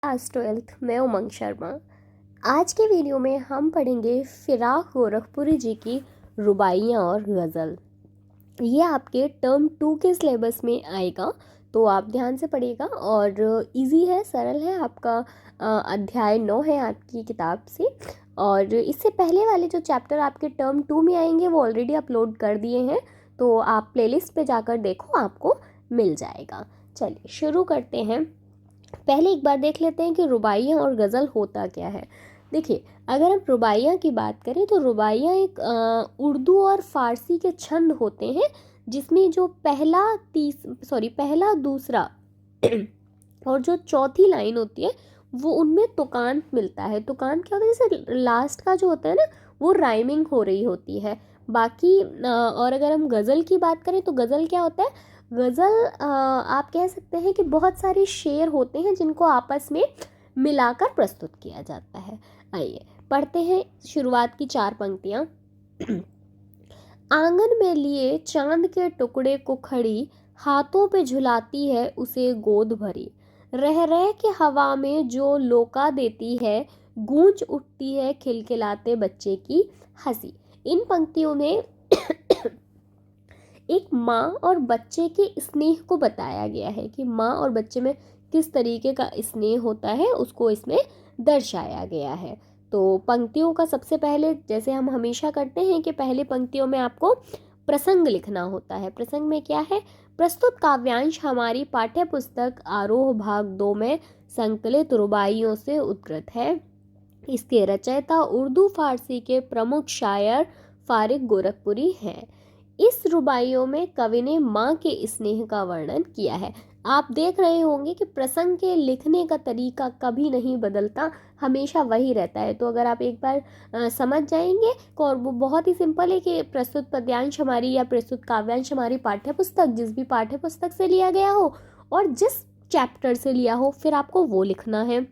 Class 12th में उमंग शर्मा। आज के वीडियो में हम पढ़ेंगे फिराक गोरखपुरी जी की रुबाइयाँ और गज़ल। ये आपके टर्म 2 के सिलेबस में आएगा, तो आप ध्यान से पढ़िएगा और इजी है, सरल है। आपका अध्याय 9 है आपकी किताब से। और इससे पहले वाले जो चैप्टर आपके टर्म 2 में आएंगे वो ऑलरेडी अपलोड कर दिए हैं, तो आप प्लेलिस्ट पे जाकर देखो, आपको मिल जाएगा। चलिए शुरू करते हैं। पहले एक बार देख लेते हैं कि रुबाइयाँ और गज़ल होता क्या है। देखिए, अगर हम रुबाइयाँ की बात करें तो रुबाइयाँ एक उर्दू और फ़ारसी के छंद होते हैं, जिसमें जो पहला दूसरा और जो चौथी लाइन होती है वो उनमें तुकान मिलता है। तुकान क्या होता है, जैसे लास्ट का जो होता है ना, वो राइमिंग हो रही होती है। बाकी और अगर हम गज़ल की बात करें तो गज़ल क्या होता है, गज़ल आप कह सकते हैं कि बहुत सारे शेर होते हैं जिनको आपस में मिलाकर प्रस्तुत किया जाता है। आइए पढ़ते हैं शुरुआत की 4 पंक्तियाँ। आंगन में लिए चांद के टुकड़े को खड़ी, हाथों पे झुलाती है उसे गोद भरी। रह रह के हवा में जो लोका देती है, गूंज उठती है खिलखिलाते बच्चे की हंसी। इन पंक्तियों में एक माँ और बच्चे के स्नेह को बताया गया है कि माँ और बच्चे में किस तरीके का स्नेह होता है, उसको इसमें दर्शाया गया है। तो पंक्तियों का सबसे पहले, जैसे हम हमेशा करते हैं कि पहले पंक्तियों में आपको प्रसंग लिखना होता है। प्रसंग में क्या है, प्रस्तुत काव्यांश हमारी पाठ्य पुस्तक आरोह भाग 2 में संकलित रुबाइयों से उद्धृत है। इसके रचयिता उर्दू फारसी के प्रमुख शायर फारिक गोरखपुरी हैं। इस रुबाइयों में कवि ने माँ के स्नेह का वर्णन किया है। आप देख रहे होंगे कि प्रसंग के लिखने का तरीका कभी नहीं बदलता, हमेशा वही रहता है। तो अगर आप एक बार समझ जाएंगे, और वो बहुत ही सिंपल है कि प्रस्तुत पद्यांश हमारी या प्रस्तुत काव्यांश हमारी पाठ्य पुस्तक, जिस भी पाठ्य पुस्तक से लिया गया हो और जिस चैप्टर से लिया हो, फिर आपको वो लिखना है।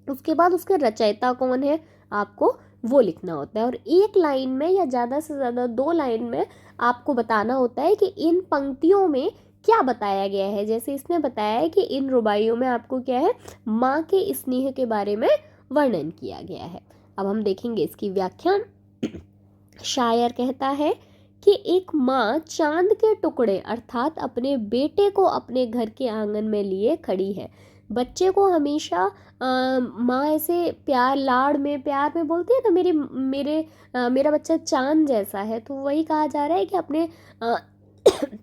उसके बाद उसके रचयिता कौन है, आपको वो लिखना होता है। और एक लाइन में या ज़्यादा से ज़्यादा 2 लाइन में आपको बताना होता है कि इन पंक्तियों में क्या बताया गया है। जैसे इसने बताया है कि इन रुबाइयों में आपको क्या है, माँ के स्नेह के बारे में वर्णन किया गया है। अब हम देखेंगे इसकी व्याख्या। शायर कहता है कि एक माँ चांद के टुकड़े अर्थात अपने बेटे को अपने घर के आंगन में लिए खड़ी है। बच्चे को हमेशा माँ ऐसे प्यार में बोलती है ना, मेरा बच्चा चांद जैसा है। तो वही कहा जा रहा है कि अपने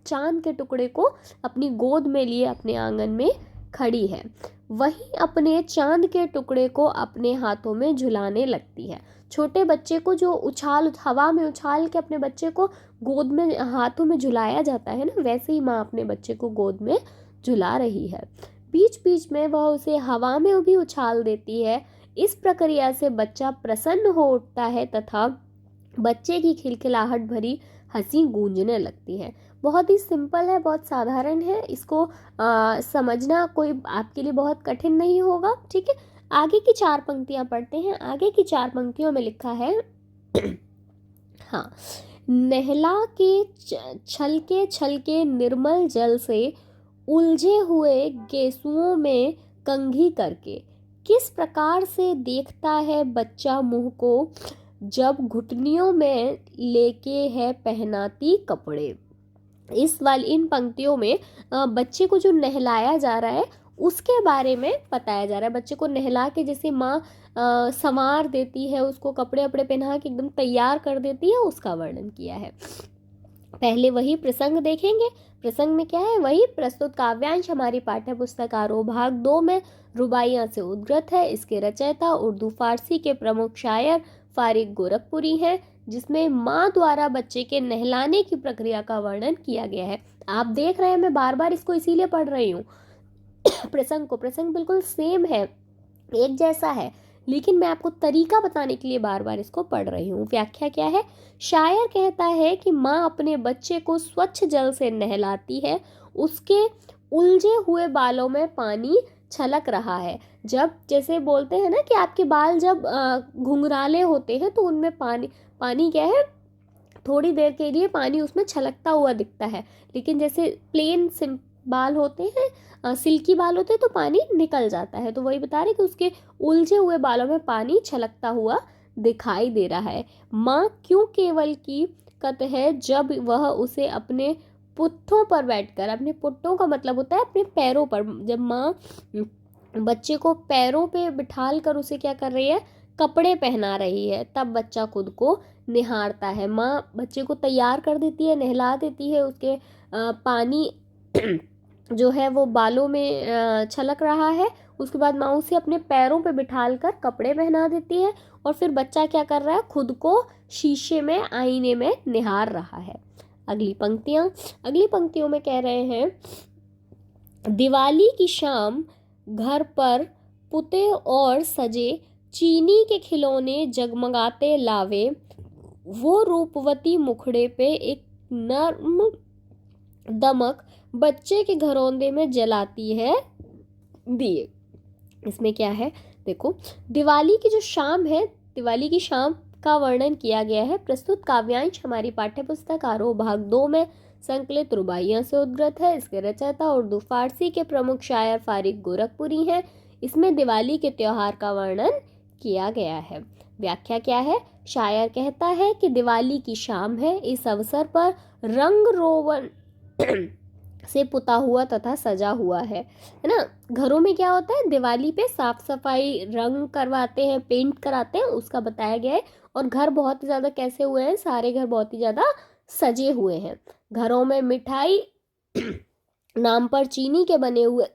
चांद के टुकड़े को अपनी गोद में लिए अपने आंगन में खड़ी है। वही अपने चांद के टुकड़े को अपने हाथों में झुलाने लगती है। छोटे बच्चे को जो हवा में उछाल के अपने बच्चे को गोद में हाथों में झुलाया जाता है ना, वैसे ही माँ अपने बच्चे को गोद में झुला रही है। बीच बीच में वह उसे हवा में भी उछाल देती है। इस प्रक्रिया से बच्चा प्रसन्न हो उठता है तथा बच्चे की खिलखिलाहट भरी हंसी गूंजने लगती है। बहुत ही सिंपल है, बहुत साधारण है। इसको समझना कोई आपके लिए बहुत कठिन नहीं होगा। ठीक है, आगे की 4 पंक्तियां पढ़ते हैं। आगे की 4 पंक्तियों में लिखा है हाँ, नहला के छलके निर्मल जल से उलझे हुए गेसुओं में कंघी करके किस प्रकार से देखता है बच्चा मुंह को, जब घुटनियों में लेके है पहनाती कपड़े। इन पंक्तियों में बच्चे को जो नहलाया जा रहा है उसके बारे में बताया जा रहा है। बच्चे को नहला के जैसे माँ संवार देती है, उसको कपड़े वपड़े पहना के एकदम तैयार कर देती है, उसका वर्णन किया है। पहले वही प्रसंग देखेंगे। प्रसंग में क्या है, वही प्रस्तुत काव्यांश हमारी पाठ्य पुस्तक आरोह भाग 2 में रुबाइयाँ से उद्धृत है। इसके रचयिता उर्दू फारसी के प्रमुख शायर फारिक गोरखपुरी हैं, जिसमें माँ द्वारा बच्चे के नहलाने की प्रक्रिया का वर्णन किया गया है। आप देख रहे हैं, मैं बार बार इसको इसीलिए पढ़ रही हूँ प्रसंग बिल्कुल सेम है, एक जैसा है, लेकिन मैं आपको तरीका बताने के लिए बार बार इसको पढ़ रही हूँ। व्याख्या क्या है, शायर कहता है कि माँ अपने बच्चे को स्वच्छ जल से नहलाती है। उसके उलझे हुए बालों में पानी छलक रहा है। जब जैसे बोलते हैं ना कि आपके बाल जब घुंघराले होते हैं तो उनमें पानी क्या है, थोड़ी देर के लिए पानी उसमें छलकता हुआ दिखता है। लेकिन जैसे बाल होते हैं, सिल्की बाल होते हैं, तो पानी निकल जाता है। तो वही बता रहे कि उसके उलझे हुए बालों में पानी छलकता हुआ दिखाई दे रहा है। माँ क्यों केवल की कत है जब वह उसे अपने पुट्ठों पर बैठकर, अपने पुट्ठों का मतलब होता है अपने पैरों पर, जब माँ बच्चे को पैरों पे बिठाल कर उसे क्या कर रही है, कपड़े पहना रही है, तब बच्चा खुद को निहारता है। माँ बच्चे को तैयार कर देती है, नहला देती है, उसके पानी जो है वो बालों में छलक रहा है। उसके बाद माँ उसे अपने पैरों पे बिठाल कर कपड़े पहना देती है, और फिर बच्चा क्या कर रहा है, खुद को शीशे में, आईने में निहार रहा है। अगली पंक्तियों में कह रहे हैं, दिवाली की शाम घर पर पुते और सजे, चीनी के खिलौने जगमगाते लावे, वो रूपवती मुखड़े पे एक नर्म दमक बच्चे के घरौंदे में जलाती है दिए। इसमें क्या है, देखो, दिवाली की जो शाम है, दिवाली की शाम का वर्णन किया गया है। प्रस्तुत काव्यांश हमारी पाठ्यपुस्तक आरोह भाग 2 में संकलित रुबाइयां से उद्धृत है। इसके रचयिता उर्दू फारसी के प्रमुख शायर फारिक गोरखपुरी हैं। इसमें दिवाली के त्योहार का वर्णन किया गया है। व्याख्या क्या है, शायर कहता है कि दिवाली की शाम है, इस अवसर पर रंग रोगन से पुता हुआ तथा सजा हुआ है ना। घरों में क्या होता है, दिवाली पे साफ सफाई, रंग करवाते हैं, पेंट कराते हैं, उसका बताया गया है। और घर बहुत ही ज़्यादा कैसे हुए हैं, सारे घर बहुत ही ज़्यादा सजे हुए हैं। घरों में मिठाई नाम पर चीनी के बने हुए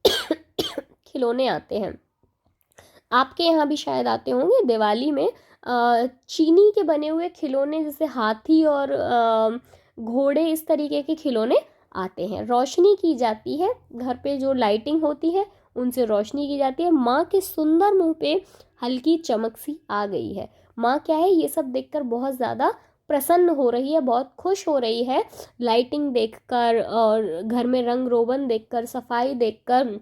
खिलौने आते हैं। आपके यहाँ भी शायद आते होंगे दिवाली में। चीनी के बने हुए खिलौने, जैसे हाथी और घोड़े, इस तरीके के खिलौने आते हैं। रोशनी की जाती है, घर पे जो लाइटिंग होती है उनसे रोशनी की जाती है। माँ के सुंदर मुंह पे हल्की चमक सी आ गई है। माँ क्या है, ये सब देखकर बहुत ज़्यादा प्रसन्न हो रही है, बहुत खुश हो रही है, लाइटिंग देखकर और घर में रंग रोगन देखकर, सफाई देखकर,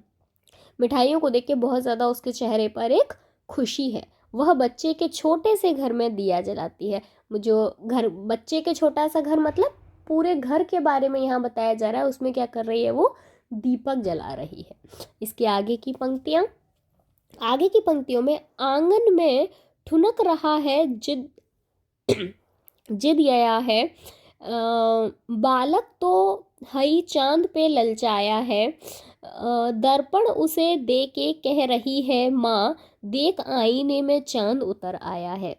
मिठाइयों को देख के बहुत ज़्यादा उसके चेहरे पर एक खुशी है। वह बच्चे के छोटे से घर में दिया जलाती है। जो घर, बच्चे के छोटा सा घर मतलब पूरे घर के बारे में यहाँ बताया जा रहा है। उसमें क्या कर रही है, वो दीपक जला रही है। इसके आगे की पंक्तियों में, आंगन में ठुनक रहा है जिद जिद आया है, बालक तो हई चांद पे ललचाया है, दर्पण उसे दे के कह रही है माँ, देख आईने में चांद उतर आया है।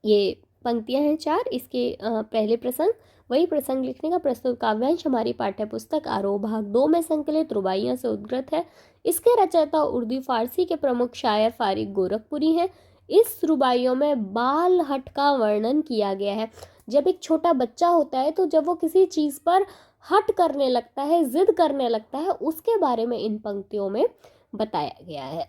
ये पंक्तियां हैं 4। इसके पहले प्रसंग, वही प्रसंग लिखने का प्रस्तुत काव्यांश हमारी पाठ्यपुस्तक आरोह भाग 2 में संकलित रुबाइयां से उद्धृत है। इसके रचयिता उर्दू फारसी के प्रमुख शायर फारिक गोरखपुरी हैं। इस रुबाइयों में बाल हट का वर्णन किया गया है। जब एक छोटा बच्चा होता है तो जब वो किसी चीज़ पर हट करने लगता है, जिद करने लगता है, उसके बारे में इन पंक्तियों में बताया गया है।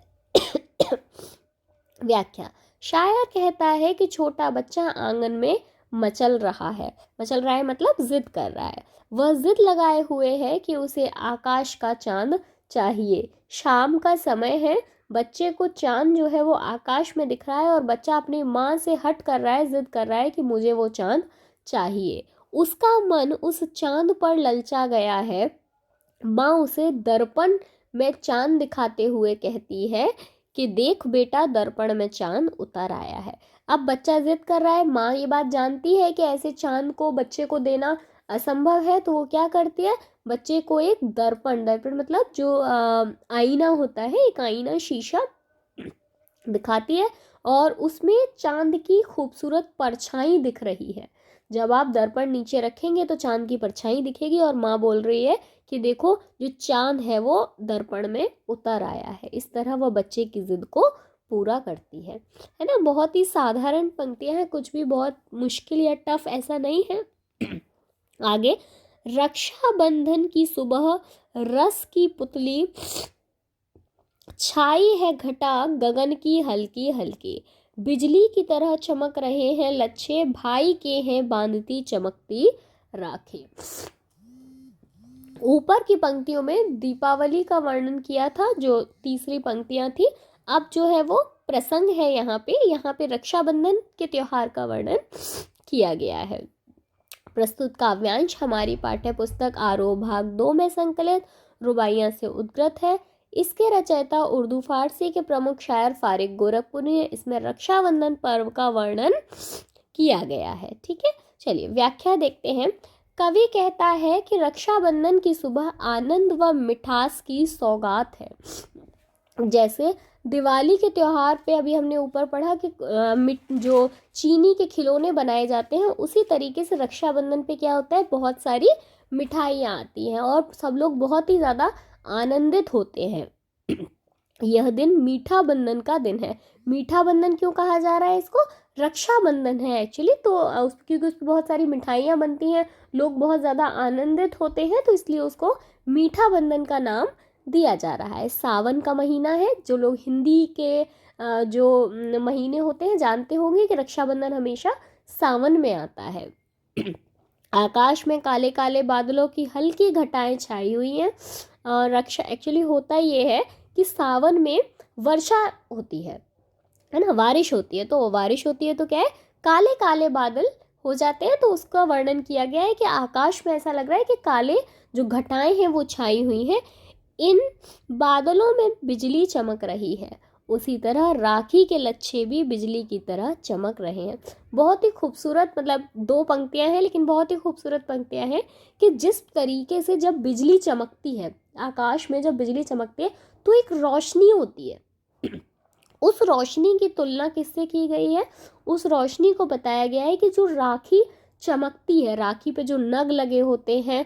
व्याख्या, शायर कहता है कि छोटा बच्चा आंगन में मचल रहा है मतलब जिद कर रहा है। वह जिद लगाए हुए है कि उसे आकाश का चांद चाहिए। शाम का समय है, बच्चे को चांद जो है वो आकाश में दिख रहा है, और बच्चा अपनी माँ से हट कर रहा है, जिद कर रहा है कि मुझे वो चांद चाहिए। उसका मन उस चांद पर ललचा गया है। माँ उसे दर्पण में चांद दिखाते हुए कहती है कि देख बेटा, दर्पण में चांद उतर आया है। अब बच्चा जिद कर रहा है, माँ ये बात जानती है कि ऐसे चांद को बच्चे को देना असंभव है, तो वो क्या करती है, बच्चे को एक दर्पण मतलब जो आईना होता है, एक आईना, शीशा दिखाती है, और उसमें चांद की खूबसूरत परछाई दिख रही है। जब आप दर्पण नीचे रखेंगे तो चांद की परछाई दिखेगी, और माँ बोल रही है कि देखो जो चांद है वो दर्पण में उतर आया है। इस तरह वह बच्चे की जिद को पूरा करती है ना। बहुत ही साधारण पंक्तियां हैं, कुछ भी बहुत मुश्किल या टफ ऐसा नहीं है। आगे, रक्षाबंधन की सुबह, रस की पुतली, छाई है घटा गगन की हल्की हल्की, बिजली की तरह चमक रहे हैं लच्छे, भाई के हैं बांधती चमकती राखी। ऊपर की पंक्तियों में दीपावली का वर्णन किया था, जो तीसरी पंक्तियां थी। अब जो है वो प्रसंग है, यहाँ पे रक्षाबंधन के त्योहार का वर्णन किया गया है। प्रस्तुत काव्यांश हमारी पाठ्य पुस्तक आरोह भाग 2 में संकलित रुबाइयाँ से उद्गत है। इसके रचयिता उर्दू फारसी के प्रमुख शायर फारिक गोरखपुरी है। इसमें रक्षाबंधन पर्व का वर्णन किया गया है। ठीक है, चलिए व्याख्या देखते हैं। कवि कहता है कि रक्षाबंधन की सुबह आनंद व मिठास की सौगात है। जैसे दिवाली के त्योहार पे अभी हमने ऊपर पढ़ा कि जो चीनी के खिलौने बनाए जाते हैं, उसी तरीके से रक्षाबंधन पे क्या होता है, बहुत सारी मिठाइयाँ आती हैं और सब लोग बहुत ही ज़्यादा आनंदित होते हैं। यह दिन मीठा बंधन का दिन है। मीठा बंधन क्यों कहा जा रहा है इसको? रक्षाबंधन है एक्चुअली, तो क्योंकि उस पर बहुत सारी मिठाइयाँ बनती हैं, लोग बहुत ज़्यादा आनंदित होते हैं, तो इसलिए उसको मीठा बंधन का नाम दिया जा रहा है। सावन का महीना है। जो लोग हिंदी के जो महीने होते हैं जानते होंगे कि रक्षाबंधन हमेशा सावन में आता है। आकाश में काले काले बादलों की हल्की घटाएं छाई हुई हैं। रक्षा एक्चुअली होता ये है कि सावन में वर्षा होती है ना, बारिश होती है। तो बारिश होती है तो क्या है, काले काले बादल हो जाते हैं। तो उसका वर्णन किया गया है कि आकाश में ऐसा लग रहा है कि काले जो घटाएं हैं वो छाई हुई हैं। इन बादलों में बिजली चमक रही है। उसी तरह राखी के लच्छे भी बिजली की तरह चमक रहे हैं। बहुत ही खूबसूरत, मतलब 2 पंक्तियां हैं लेकिन बहुत ही खूबसूरत पंक्तियां हैं कि जिस तरीके से जब बिजली चमकती है, आकाश में जब बिजली चमकती है तो एक रोशनी होती है। उस रोशनी की तुलना किससे की गई है? उस रोशनी को बताया गया है कि जो राखी चमकती है, राखी पे जो नग लगे होते हैं,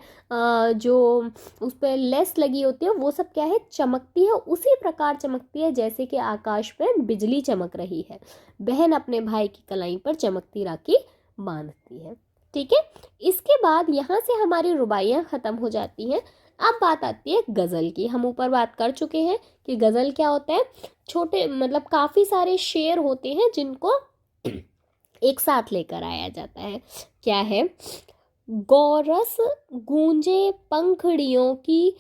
जो उस पर लेस लगी होती है, वो सब क्या है, चमकती है। उसी प्रकार चमकती है जैसे कि आकाश पे बिजली चमक रही है। बहन अपने भाई की कलाई पर चमकती राखी बांधती है। ठीक है, इसके बाद यहाँ से हमारी रुबाइयाँ ख़त्म हो जाती हैं। अब बात आती है गज़ल की। हम ऊपर बात कर चुके हैं कि गज़ल क्या होता है। छोटे, मतलब काफ़ी सारे शेर होते हैं जिनको एक साथ लेकर आया जाता है। क्या है? गौरस गूंजे पंखड़ियों की,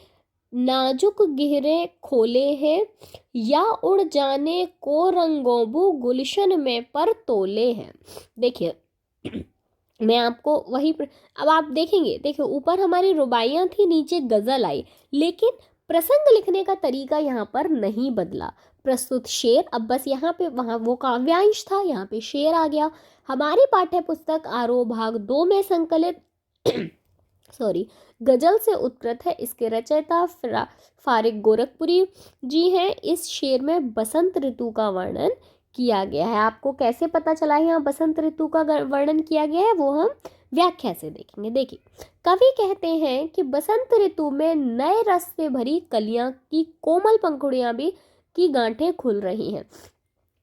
नाजुक घेरे खोले हैं, या उड़ जाने को रंगोबू गुलशन में पर तोले हैं। देखिए मैं आपको अब आप देखेंगे, देखिए ऊपर हमारी रुबाइयाँ थी, नीचे गज़ल आई, लेकिन प्रसंग लिखने का तरीका यहाँ पर नहीं बदला। प्रस्तुत शेर, अब बस यहाँ पे, वहाँ वो काव्यांश था, यहाँ पे शेर आ गया। हमारी पाठ्य पुस्तक आरोह भाग 2 में संकलित गजल से उत्कृत है। इसके रचयिता फारिक गोरखपुरी जी हैं। इस शेर में बसंत ऋतु का वर्णन किया गया है। आपको कैसे पता चला है यहाँ बसंत ऋतु का वर्णन किया गया है, वो हम व्याख्या से देखेंगे। देखिए, कवि कहते हैं कि बसंत ऋतु में नए रस से भरी कलियां की कोमल पंखुड़ियां भी की गांठें खुल रही हैं।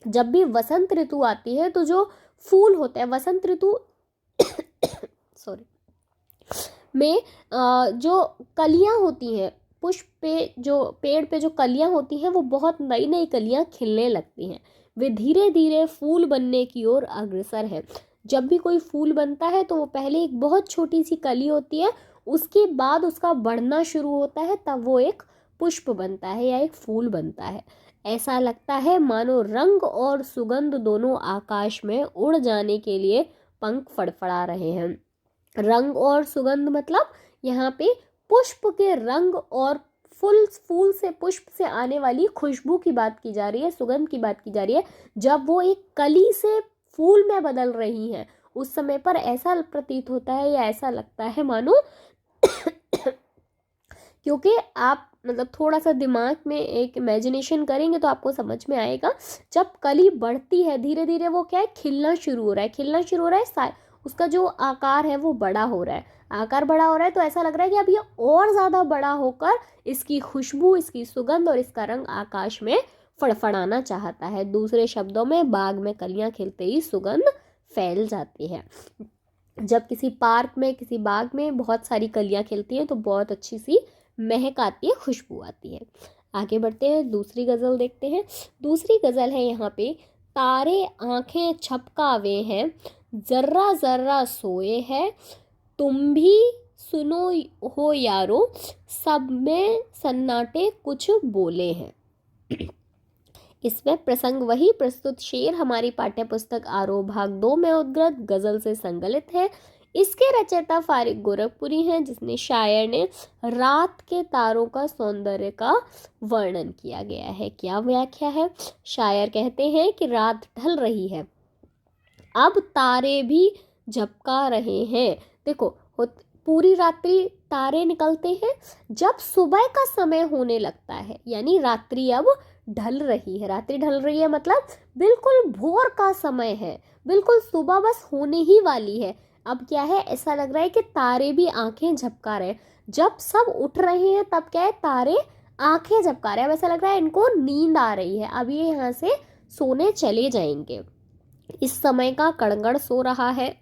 जब भी वसंत ऋतु आती है तो जो फूल होते हैं वसंत ऋतु में जो कलियां होती हैं, पुष्प पे, जो पेड़ पे जो कलियां होती हैं, वो बहुत नई नई कलियां खिलने लगती हैं। वे धीरे धीरे फूल बनने की ओर अग्रसर है। जब भी कोई फूल बनता है तो वो पहले एक बहुत छोटी सी कली होती है, उसके बाद उसका बढ़ना शुरू होता है, तब वो एक पुष्प बनता है या एक फूल बनता है। ऐसा लगता है मानो रंग और सुगंध दोनों आकाश में उड़ जाने के लिए पंख फड़फड़ा रहे हैं। रंग और सुगंध मतलब यहाँ पे पुष्प के रंग और फूल से, पुष्प से आने वाली खुशबू की बात की जा रही है, सुगंध की बात की जा रही है। जब वो एक कली से फूल में बदल रही है, उस समय पर ऐसा प्रतीत होता है या ऐसा लगता है मानो क्योंकि आप मतलब थोड़ा सा दिमाग में एक इमेजिनेशन करेंगे तो आपको समझ में आएगा। जब कली बढ़ती है धीरे धीरे, वो क्या है, खिलना शुरू हो रहा है, उसका जो आकार है वो बड़ा हो रहा है, आकार बड़ा हो रहा है, तो ऐसा लग रहा है कि अब ये और ज़्यादा बड़ा होकर इसकी खुशबू, इसकी सुगंध और इसका रंग आकाश में फड़फड़ाना चाहता है। दूसरे शब्दों में, बाग में कलियां खिलते ही सुगंध फैल जाती है। जब किसी पार्क में, किसी बाग में बहुत सारी कलियां खिलती हैं तो बहुत अच्छी सी महक आती है, खुशबू आती है। आगे बढ़ते हैं, दूसरी गज़ल देखते हैं। दूसरी गज़ल है यहाँ पे, तारे आंखें छपकावे हैं, जर्रा जर्रा सोए हैं, तुम भी सुनो हो यारो, सब में सन्नाटे कुछ बोले हैं। इसमें प्रसंग वही प्रस्तुत शेर हमारी पाठ्य पुस्तक आरोह भाग 2 में उद्गत गज़ल से संकलित है। इसके रचयिता फारिक गोरखपुरी हैं, जिसने शायर ने रात के तारों का सौंदर्य का वर्णन किया गया है। क्या व्याख्या है? शायर कहते हैं कि रात ढल रही है, अब तारे भी झपका रहे हैं। देखो, पूरी रात्रि तारे निकलते हैं, जब सुबह का समय होने लगता है, यानी रात्रि अब ढल रही है। रात्रि ढल रही है मतलब बिल्कुल भोर का समय है, बिल्कुल सुबह बस होने ही वाली है। अब क्या है, ऐसा लग रहा है कि तारे भी आंखें झपका रहे हैं। जब सब उठ रहे हैं तब क्या है, तारे आंखें झपका रहे हैं। अब ऐसा लग रहा है इनको नींद आ रही है, अब ये यहाँ से सोने चले जाएंगे। इस समय का कड़गड़ सो रहा है,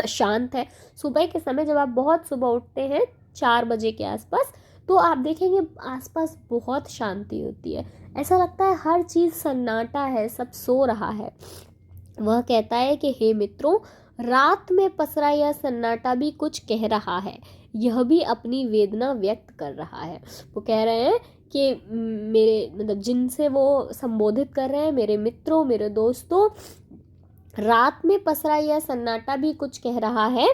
शांत है। सुबह के समय जब आप बहुत सुबह उठते हैं 4 बजे के आसपास, तो आप देखेंगे आसपास बहुत शांति होती है, ऐसा लगता है हर चीज़ सन्नाटा है, सब सो रहा है। वह कहता है कि हे मित्रों, रात में पसरा यह सन्नाटा भी कुछ कह रहा है, यह भी अपनी वेदना व्यक्त कर रहा है। वो कह रहे हैं कि मेरे मतलब जिनसे वो संबोधित कर रहे हैं, मेरे मित्रों, मेरे दोस्तों, रात में पसरा यह सन्नाटा भी कुछ कह रहा है।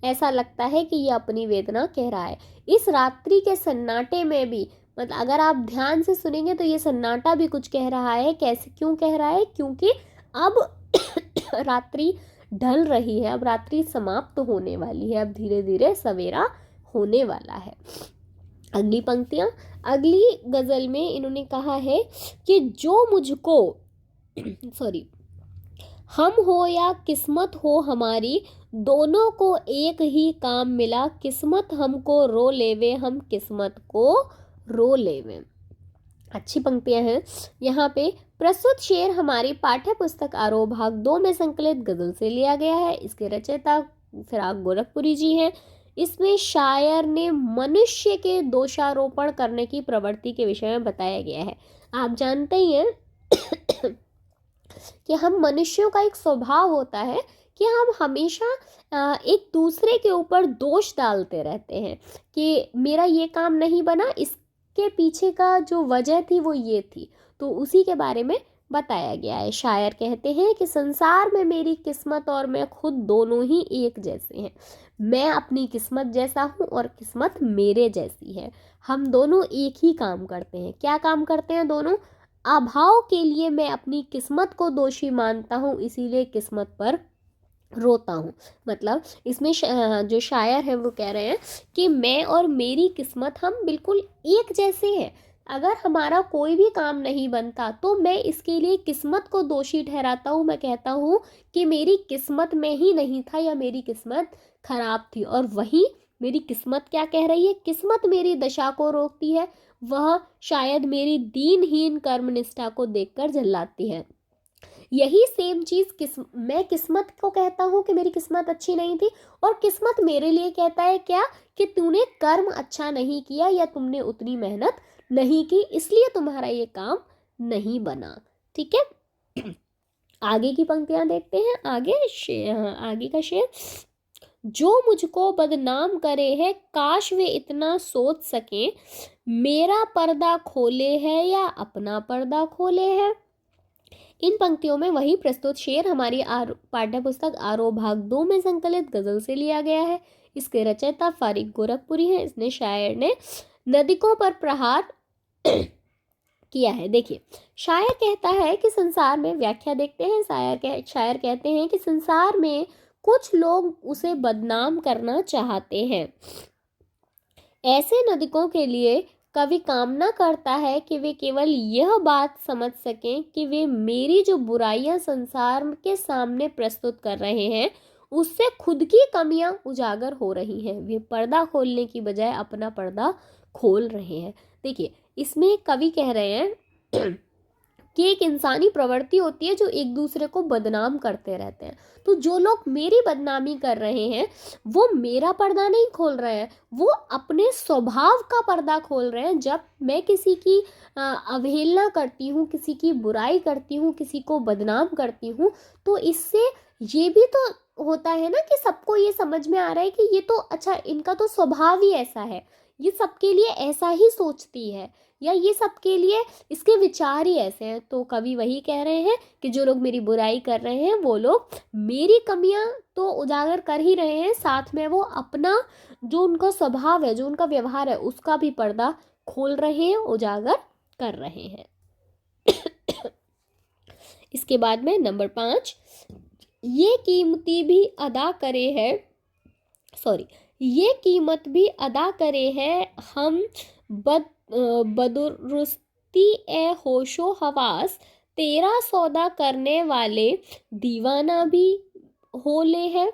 ऐसा लगता है कि यह अपनी वेदना कह रहा है। इस रात्रि के सन्नाटे में भी, मतलब अगर आप ध्यान से सुनेंगे तो ये सन्नाटा भी कुछ कह रहा है। कैसे, क्यों कह रहा है? क्योंकि अब रात्रि ढल रही है, अब रात्रि समाप्त होने वाली है, अब धीरे धीरे सवेरा होने वाला है। अगली पंक्तियां, अगली गजल में इन्होंने कहा है कि जो मुझको सॉरी हम हो या किस्मत हो हमारी, दोनों को एक ही काम मिला, किस्मत हमको रो लेवे, हम किस्मत को रो लेवे। अच्छी पंक्तियां हैं। यहाँ पे प्रस्तुत शेर हमारी पाठ्य पुस्तक आरोह भाग 2 में संकलित गजल से लिया गया है। इसके रचयिता फिराक गोरखपुरी जी हैं। इसमें शायर ने मनुष्य के दोषारोपण करने की प्रवृत्ति के विषय में बताया गया है। आप जानते ही हैं कि हम मनुष्यों का एक स्वभाव होता है कि हम हमेशा एक दूसरे के ऊपर दोष डालते रहते हैं कि मेरा ये काम नहीं बना, इसके पीछे का जो वजह थी वो ये थी। तो उसी के बारे में बताया गया है। शायर कहते हैं कि संसार में मेरी किस्मत और मैं खुद दोनों ही एक जैसे हैं। मैं अपनी किस्मत जैसा हूँ और किस्मत मेरे जैसी है। हम दोनों एक ही काम करते हैं। क्या काम करते हैं दोनों? अभाव के लिए मैं अपनी किस्मत को दोषी मानता हूँ, इसीलिए किस्मत पर रोता हूँ। मतलब इसमें जो शायर है वो कह रहे हैं कि मैं और मेरी किस्मत हम बिल्कुल एक जैसे हैं। अगर हमारा कोई भी काम नहीं बनता तो मैं इसके लिए किस्मत को दोषी ठहराता हूँ। मैं कहता हूँ कि मेरी किस्मत में ही नहीं था या मेरी किस्मत खराब थी, और वहीं मेरी किस्मत क्या कह रही है? किस्मत मेरी दशा को रोकती है, वह शायद मेरी दीनहीन कर्मनिष्ठा को देखकर झल्लाती है। यही सेम चीज़ मैं किस्मत को कहता हूँ कि मेरी किस्मत अच्छी नहीं थी, और किस्मत मेरे लिए कहता है क्या? कि तूने कर्म अच्छा नहीं किया या तुमने उतनी मेहनत नहीं की, इसलिए तुम्हारा ये काम नहीं बना। ठीक है, आगे की पंक्तियां देखते हैं। आगे का शेर, जो मुझको बदनाम करे है, काश वे इतना सोच सके, मेरा पर्दा खोले है या अपना पर्दा खोले है। इन पंक्तियों में वही प्रस्तुत शेर हमारी पाठ्य पुस्तक आरोह भाग 2 में संकलित गजल से लिया गया है। इसके रचयिता फारिक गोरखपुरी हैं। इसने शायर ने नदिकों पर प्रहार किया है। देखिए, शायर कहता है कि संसार में, व्याख्या देखते हैं। शायर कहते हैं कि संसार में कुछ लोग उसे बदनाम करना चाहते हैं। ऐसे नदिकों के लिए कवि कामना करता है कि वे केवल यह बात समझ सकें कि वे मेरी जो बुराइयां संसार के सामने प्रस्तुत कर रहे हैं उससे खुद की कमियां उजागर हो रही हैं। वे पर्दा खोलने की बजाय अपना पर्दा खोल रहे हैं। देखिए, इसमें कवि कह रहे हैं कि एक इंसानी प्रवृत्ति होती है जो एक दूसरे को बदनाम करते रहते हैं। तो जो लोग मेरी बदनामी कर रहे हैं वो मेरा पर्दा नहीं खोल रहे हैं, वो अपने स्वभाव का पर्दा खोल रहे हैं। जब मैं किसी की अवहेलना करती हूँ, किसी की बुराई करती हूँ, किसी को बदनाम करती हूँ, तो इससे ये भी तो होता है ना कि सबको ये समझ में आ रहा है कि ये तो अच्छा, इनका तो स्वभाव ही ऐसा है, ये सबके लिए ऐसा ही सोचती है। या ये सब के लिए इसके विचार ही ऐसे हैं। तो कवि वही कह रहे हैं कि जो लोग मेरी बुराई कर रहे हैं वो लोग मेरी कमियां तो उजागर कर ही रहे हैं, साथ में वो अपना जो उनका स्वभाव है, जो उनका व्यवहार है, उसका भी पर्दा खोल रहे हैं, उजागर कर रहे हैं। इसके बाद में नंबर 5, ये कीमती भी अदा करे है, ये कीमत भी अदा करे है हम बदुरुस्ती ए होशो हवास, तेरा सौदा करने वाले दीवाना भी होले है।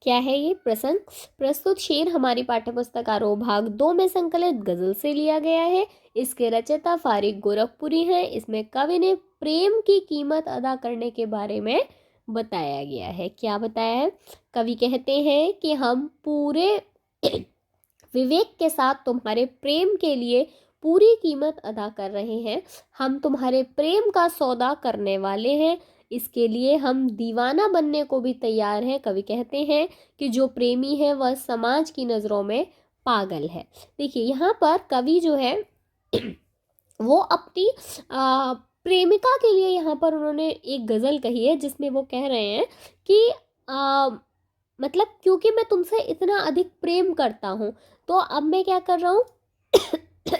क्या है ये प्रसंग? प्रस्तुत शेर हमारी पाठ्यपुस्तक आरोह भाग 2 में संकलित गजल से लिया गया है। इसके रचयिता फारिक गोरखपुरी हैं। इसमें कवि ने प्रेम की कीमत अदा करने के बारे में बताया गया है। क्या बताया है? कवि कहते हैं कि हम पूरे विवेक के साथ तुम्हारे प्रेम के लिए पूरी कीमत अदा कर रहे हैं। हम तुम्हारे प्रेम का सौदा करने वाले हैं, इसके लिए हम दीवाना बनने को भी तैयार हैं। कवि कहते हैं कि जो प्रेमी है वह समाज की नज़रों में पागल है। देखिए यहाँ पर कवि जो है वो अपनी प्रेमिका के लिए यहाँ पर उन्होंने एक गज़ल कही है, जिसमें वो कह रहे हैं कि मतलब क्योंकि मैं तुमसे इतना अधिक प्रेम करता हूँ, तो अब मैं क्या कर रहा हूँ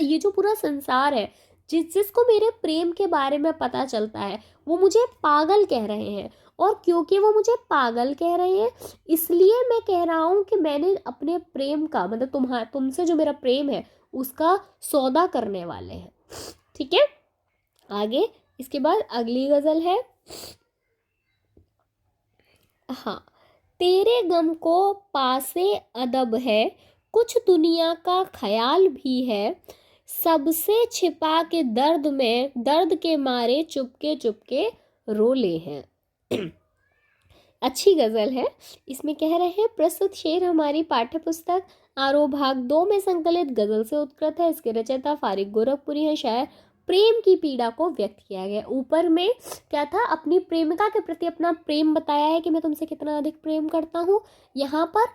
ये जो पूरा संसार है, जिसको मेरे प्रेम के बारे में पता चलता है, वो मुझे पागल कह रहे हैं। और क्योंकि वो मुझे पागल कह रहे हैं, इसलिए मैं कह रहा हूँ कि मैंने अपने प्रेम का मतलब तुमसे जो मेरा प्रेम है उसका सौदा करने वाले हैं। ठीक है, आगे इसके बाद अगली गजल है। हाँ, तेरे गम को पासे अदब है, कुछ दुनिया का ख्याल भी है, सबसे छिपा के दर्द के मारे चुपके चुपके रोले हैं। अच्छी गजल है। इसमें कह रहे हैं प्रस्तुत शेर हमारी पाठ्यपुस्तक आरोह भाग 2 में संकलित गजल से उत्कृत है। इसके रचयिता फारिक गोरखपुरी हैं। शायर प्रेम की पीड़ा को व्यक्त किया गया। ऊपर में क्या था, अपनी प्रेमिका के प्रति अपना प्रेम बताया है कि मैं तुमसे कितना अधिक प्रेम करता हूँ। यहाँ पर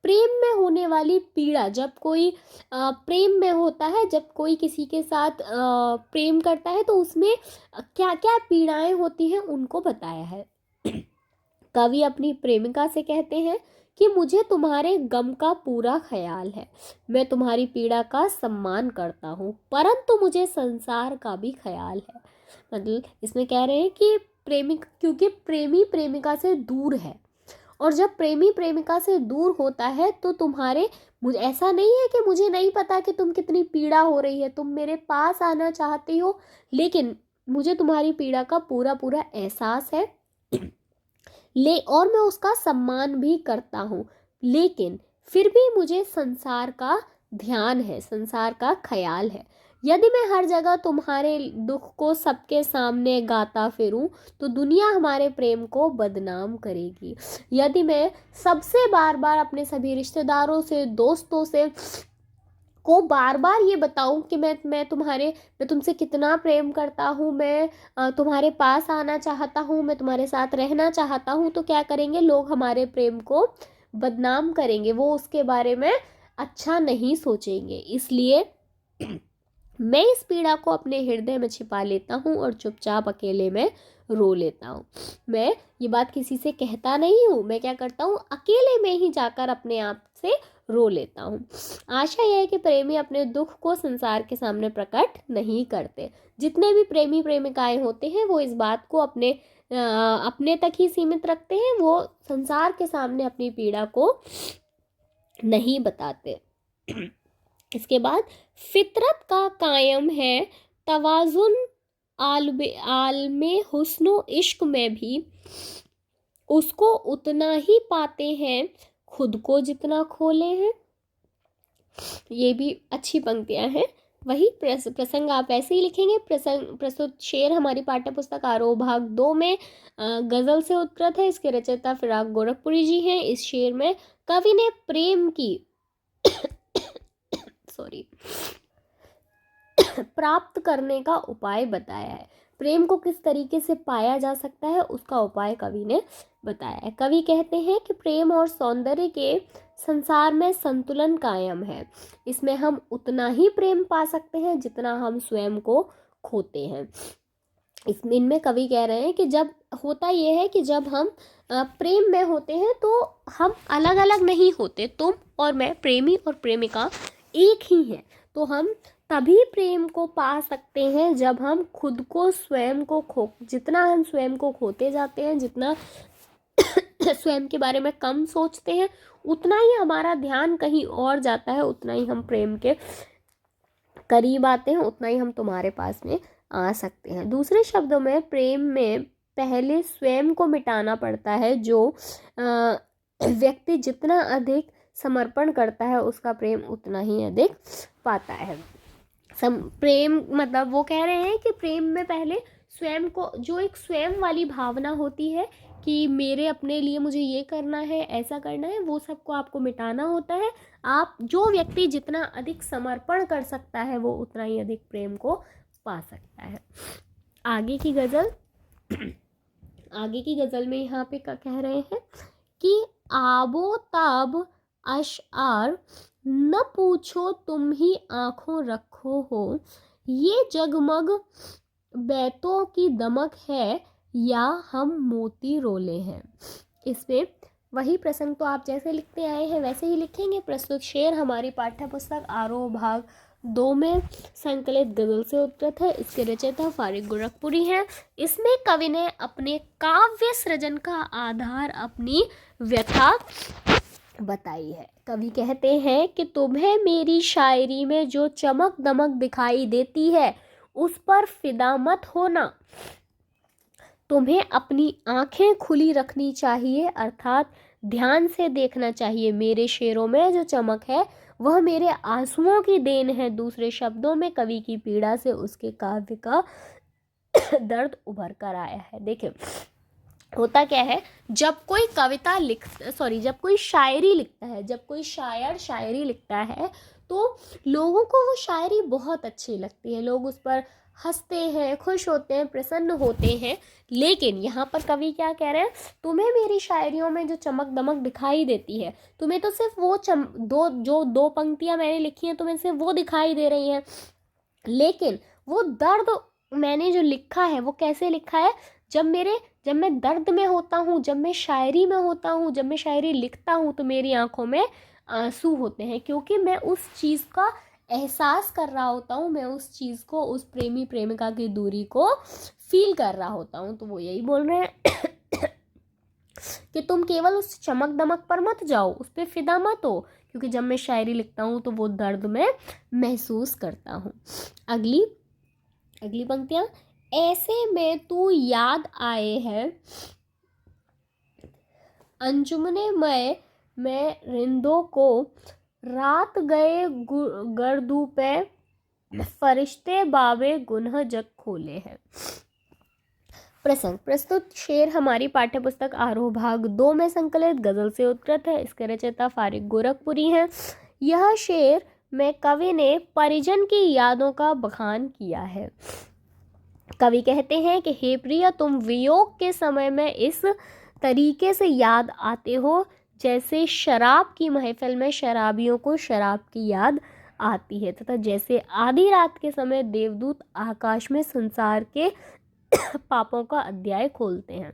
प्रेम में होने वाली पीड़ा, जब कोई प्रेम में होता है, जब कोई किसी के साथ प्रेम करता है, तो उसमें क्या क्या पीड़ाएं होती हैं उनको बताया है। कवि अपनी प्रेमिका से कहते हैं कि मुझे तुम्हारे गम का पूरा ख्याल है, मैं तुम्हारी पीड़ा का सम्मान करता हूँ, परंतु मुझे संसार का भी ख्याल है। मतलब इसमें कह रहे हैं कि क्योंकि प्रेमी प्रेमिका से दूर है, और जब प्रेमी प्रेमिका से दूर होता है तो मुझे ऐसा नहीं है कि मुझे नहीं पता कि तुम कितनी पीड़ा हो रही है, तुम मेरे पास आना चाहती हो, लेकिन मुझे तुम्हारी पीड़ा का पूरा पूरा एहसास है और मैं उसका सम्मान भी करता हूँ, लेकिन फिर भी मुझे संसार का ध्यान है, संसार का ख्याल है। यदि मैं हर जगह तुम्हारे दुख को सबके सामने गाता फिरूं तो दुनिया हमारे प्रेम को बदनाम करेगी। यदि मैं सबसे बार बार अपने सभी रिश्तेदारों से, दोस्तों से को बार बार ये बताऊं कि मैं तुमसे कितना प्रेम करता हूँ, मैं तुम्हारे पास आना चाहता हूँ, मैं तुम्हारे साथ रहना चाहता हूँ, तो क्या करेंगे लोग? हमारे प्रेम को बदनाम करेंगे, वो उसके बारे में अच्छा नहीं सोचेंगे। इसलिए मैं इस पीड़ा को अपने हृदय में छिपा लेता हूँ और चुपचाप अकेले में रो लेता हूँ। मैं ये बात किसी से कहता नहीं हूँ, मैं क्या करता हूँ, अकेले में ही जाकर अपने आप से रो लेता हूँ। आशा यह है कि प्रेमी अपने दुख को संसार के सामने प्रकट नहीं करते। जितने भी प्रेमी प्रेमिकाएं होते हैं वो इस बात को अपने तक ही सीमित रखते हैं, वो संसार के सामने अपनी पीड़ा को नहीं बताते। इसके बाद फितरत का कायम है तवाजुन, आलमे हुस्नो इश्क में भी उसको उतना ही पाते हैं खुद को जितना खोले हैं। ये भी अच्छी पंक्तियां हैं। वही प्रसंग आप ऐसे ही लिखेंगे। प्रस्तुत शेर हमारी पाठ्यपुस्तक आरोह भाग 2 में गजल से उत्कृत है। इसके रचयिता फिराक गोरखपुरी जी हैं। इस शेर में कवि ने प्रेम की प्राप्त करने का उपाय बताया है। प्रेम को किस तरीके से पाया जा सकता है उसका उपाय कवि ने बताया है। कवि कहते हैं कि प्रेम और सौंदर्य के संसार में संतुलन कायम है। इसमें हम उतना ही प्रेम पा सकते हैं जितना हम स्वयं को खोते हैं। इनमें कवि कह रहे हैं कि जब होता ये है कि जब हम प्रेम में होते हैं तो हम अलग अलग नहीं होते, तुम और मैं, प्रेमी और प्रेमिका एक ही हैं। तो हम तभी प्रेम को पा सकते हैं जब हम खुद को, स्वयं को जितना हम स्वयं को खोते जाते हैं, जितना स्वयं के बारे में कम सोचते हैं, उतना ही हमारा ध्यान कहीं और जाता है, उतना ही हम प्रेम के करीब आते हैं, उतना ही हम तुम्हारे पास में आ सकते हैं। दूसरे शब्दों में प्रेम में पहले स्वयं को मिटाना पड़ता है। जो व्यक्ति जितना अधिक समर्पण करता है उसका प्रेम उतना ही अधिक पाता है। प्रेम मतलब वो कह रहे हैं कि प्रेम में पहले स्वयं को, जो एक स्वयं वाली भावना होती है कि मेरे अपने लिए मुझे ये करना है, ऐसा करना है, वो सबको आपको मिटाना होता है। आप, जो व्यक्ति जितना अधिक समर्पण कर सकता है वो उतना ही अधिक प्रेम को पा सकता है। आगे की गजल में यहाँ पे क्या कह रहे हैं कि आबो ताब अशआर न पूछो तुम ही आंखों रखो हो, ये जगमग बैतों की दमक है या हम मोती रोले हैं। इसमें वही प्रसंग तो आप जैसे लिखते आए हैं वैसे ही लिखेंगे। प्रस्तुत शेर हमारी पाठ्य पुस्तक आरोह भाग 2 में संकलित गजल से उद्धृत है। इसके रचयिता फारिक गोरखपुरी हैं। इसमें कवि ने अपने काव्य सृजन का आधार अपनी व्यथा बताई है। कवि कहते हैं कि तुम्हें मेरी शायरी में जो चमक दमक दिखाई देती है उस पर फिदा मत होना, तुम्हें अपनी आंखें खुली रखनी चाहिए, अर्थात ध्यान से देखना चाहिए। मेरे शेरों में जो चमक है वह मेरे आंसुओं की देन है। दूसरे शब्दों में कवि की पीड़ा से उसके काव्य का दर्द उभर कर आया है। देखिए होता क्या है, जब कोई जब कोई शायरी लिखता है, जब कोई शायर शायरी लिखता है तो लोगों को वो शायरी बहुत अच्छी लगती है, लोग उस पर हंसते हैं, खुश होते हैं, प्रसन्न होते हैं। लेकिन यहाँ पर कवि क्या कह रहे हैं, तुम्हें मेरी शायरियों में जो चमक दमक दिखाई देती है, तुम्हें तो सिर्फ वो दो पंक्तियाँ मैंने लिखी हैं तुम्हें सिर्फ वो दिखाई दे रही हैं, लेकिन वो दर्द मैंने जो लिखा है वो कैसे लिखा है, जब मैं दर्द में होता हूँ, जब मैं शायरी में होता हूँ, जब मैं शायरी लिखता हूँ तो मेरी आंखों में आंसू होते हैं, क्योंकि मैं उस चीज़ का एहसास कर रहा होता हूँ, मैं उस चीज़ को, उस प्रेमी प्रेमिका की दूरी को फील कर रहा होता हूँ। तो वो यही बोल रहे हैं कि तुम केवल उस चमक दमक पर मत जाओ, उस पर फिदा मत हो, क्योंकि जब मैं शायरी लिखता हूँ तो वो दर्द मैं महसूस करता हूँ। अगली पंक्तियाँ, ऐसे में तू याद आए है, अंजुमने में रिंदों को, रात गए गर्दू पे, फरिश्ते बाबे गुनह जग खोले हैं। प्रसंग, प्रस्तुत शेर हमारी पाठ्य पुस्तक आरोह भाग 2 में संकलित गजल से उद्धृत है। इसके रचयिता फारिक गोरखपुरी हैं। यह शेर में कवि ने परिजन की यादों का बखान किया है। कवि कहते हैं कि हे प्रिय, तुम वियोग के समय में इस तरीके से याद आते हो जैसे शराब की महफिल में शराबियों को शराब की याद आती है, तथा जैसे आधी रात के समय देवदूत आकाश में संसार के पापों का अध्याय खोलते हैं।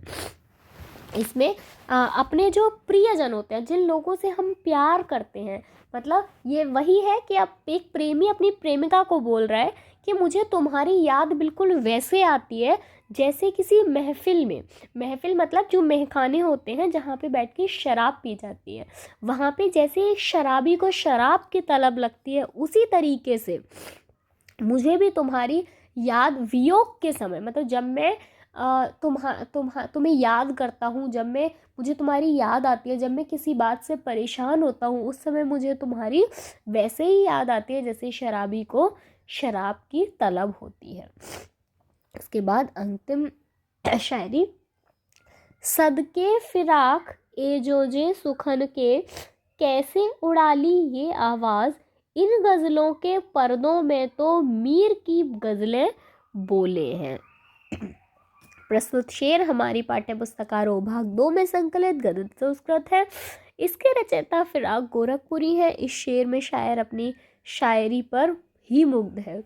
इसमें अपने जो प्रियजन होते हैं, जिन लोगों से हम प्यार करते हैं, मतलब ये वही है कि अब एक प्रेमी अपनी प्रेमिका को बोल रहा है कि मुझे तुम्हारी याद बिल्कुल वैसे आती है जैसे किसी महफिल में, महफिल मतलब जो महखाने होते हैं जहाँ पे बैठ के शराब पी जाती है, वहाँ पे जैसे एक शराबी को शराब की तलब लगती है, उसी तरीके से मुझे भी तुम्हारी याद वियोग के समय, मतलब जब मैं तुम्हें याद करता हूँ, जब मुझे तुम्हारी याद आती है, जब मैं किसी बात से परेशान होता हूँ, उस समय मुझे तुम्हारी वैसे ही याद आती है जैसे शराबी को शराब की तलब होती है। इसके बाद अंतिम शायरी, सदके फिराक ए जोजे सुखन के, कैसे उड़ाली ये आवाज़, इन गज़लों के पर्दों में तो मीर की गज़लें बोले हैं। प्रस्तुत शेर हमारी पाठ्य पुस्तकारों भाग 2 में संकलित गद्य संस्कृत है। इसके रचयिता फिराक गोरखपुरी है। इस शेर में शायर अपनी शायरी पर ही मुग्ध है।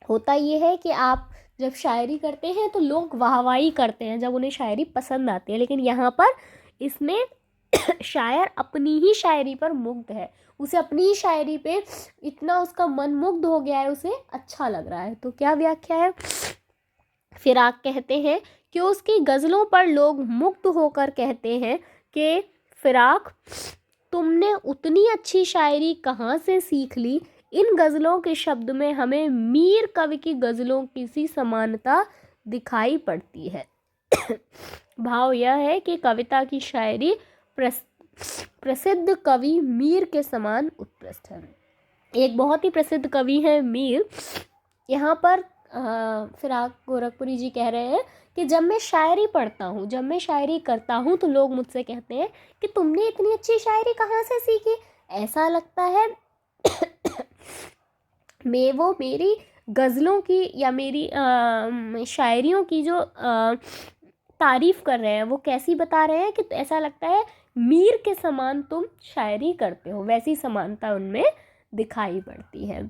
होता ये है कि आप जब शायरी करते हैं तो लोग वाहवाही करते हैं जब उन्हें शायरी पसंद आती है, लेकिन यहाँ पर इसमें शायर अपनी ही शायरी पर मुग्ध है, उसे अपनी ही शायरी पे इतना उसका मन मुग्ध हो गया है, उसे अच्छा लग रहा है। तो क्या व्याख्या है? फिराक कहते हैं कि उसकी गज़लों पर लोग मुग्ध होकर कहते हैं कि फिराक, तुमने उतनी अच्छी शायरी कहाँ से सीख ली? इन गज़लों के शब्द में हमें मीर कवि की गज़लों की सी समानता दिखाई पड़ती है। भाव यह है कि कविता की शायरी प्रसिद्ध कवि मीर के समान उत्कृष्ट है। एक बहुत ही प्रसिद्ध कवि है मीर। यहाँ पर फिराक गोरखपुरी जी कह रहे हैं कि जब मैं शायरी पढ़ता हूँ, जब मैं शायरी करता हूँ तो लोग मुझसे कहते हैं कि तुमने इतनी अच्छी शायरी कहाँ से सीखी? ऐसा लगता है वो मेरी गज़लों की या मेरी शायरियों की जो तारीफ़ कर रहे हैं वो कैसी बता रहे हैं कि ऐसा लगता है मीर के समान तुम शायरी करते हो, वैसी समानता उनमें दिखाई पड़ती है।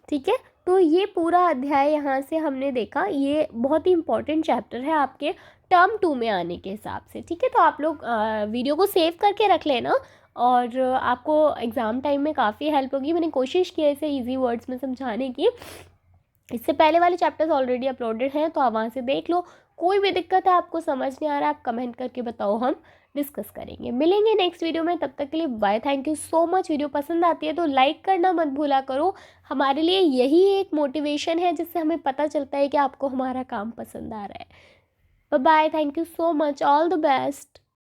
ठीक है, तो ये पूरा अध्याय यहाँ से हमने देखा। ये बहुत ही इम्पोर्टेंट चैप्टर है आपके टर्म 2 में आने के हिसाब से। ठीक है, तो आप लोग वीडियो को सेव करके रख लेना और आपको एग्ज़ाम टाइम में काफ़ी हेल्प होगी। मैंने कोशिश की है इसे ईजी वर्ड्स में समझाने की। इससे पहले वाले चैप्टर्स ऑलरेडी अपलोडेड हैं, तो आप वहाँ से देख लो। कोई भी दिक्कत है, आपको समझ नहीं आ रहा है, आप कमेंट करके बताओ, हम डिस्कस करेंगे। मिलेंगे नेक्स्ट वीडियो में, तब तक के लिए bye. Thank you so much. Video पसंद आती है तो लाइक करना मत भूला करो। हमारे लिए यही एक मोटिवेशन है जिससे हमें पता चलता है कि आपको हमारा काम पसंद आ रहा है। Bye bye, thank you so much, all the best.